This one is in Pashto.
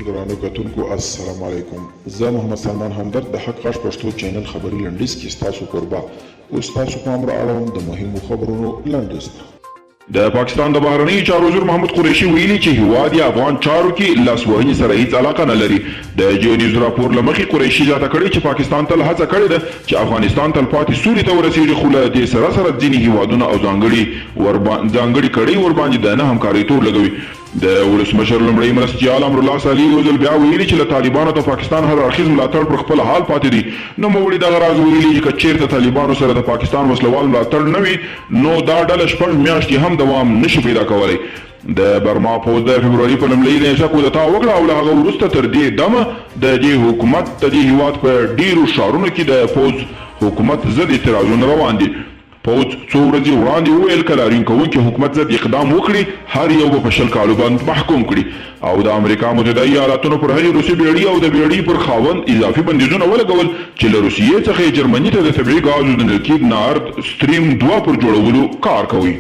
درانو کتونکو السلام علیکم. زه محمد سلمان همدرد د حق غږ پښتو چینل خبري لنډیز کې ستاسو کوربه اوس تاسو پام را اړوم د مهمو خبرونو لنډیز ته. د پاکستان د بهرنیو چارو وزیر محمود قریشي ویلي چې هیواد یې افغان چارو کې لاسوهنې سره هیڅ علاقه نه لري. د جې نیوز راپور له مخې قریشي زیاته کړې چې پاکستان تل هڅه کړې ده چې افغانستان تلپاتې سولې ته ورسېږي، خو له دې سره سره ځینې هیوادونه او ځانګړي کړۍ ورباندې د نه همکارۍ تور لګوي. د ولسمشر لومړی مرستیال امرالله صالح یو ځل بیا ویلي چې له طالبانو ته پاکستان هر اړخیز ملاتړ پر خپل حال پاتې دي. نوموړي دغه راز ویلي چې که چېرته طالبانو سره د پاکستان وسلوال ملاتړ نه وي نو دا ډله 6 میاشتې هم دوام نشي پیدا کولی. د برما پوځ د فبروري په لومړۍ نیټه کودتا وکړه او له هغه وروسته تر دې دمه د دې حکومت د دې هیواد په ډیرو ښارونو کې د پوځ حکومت ضد اعتراضونه روان دي. پوځ څو ورځې وړاندې وویل که لاریون کوونکي حکومت ضد اقدام وکړي هر یو به په 20 کالو باندې محکوم کړي. او د امریکا متحده ایالاتونو پر هغې روسي بیړۍ او د بیړۍ پر خاوند اضافي بندیزونه ولګول چې له روسیې څخه یې جرمني ته د طبیعي ګازو د نلکیب نارد ستریم 2 پر جوړولو کار کوي.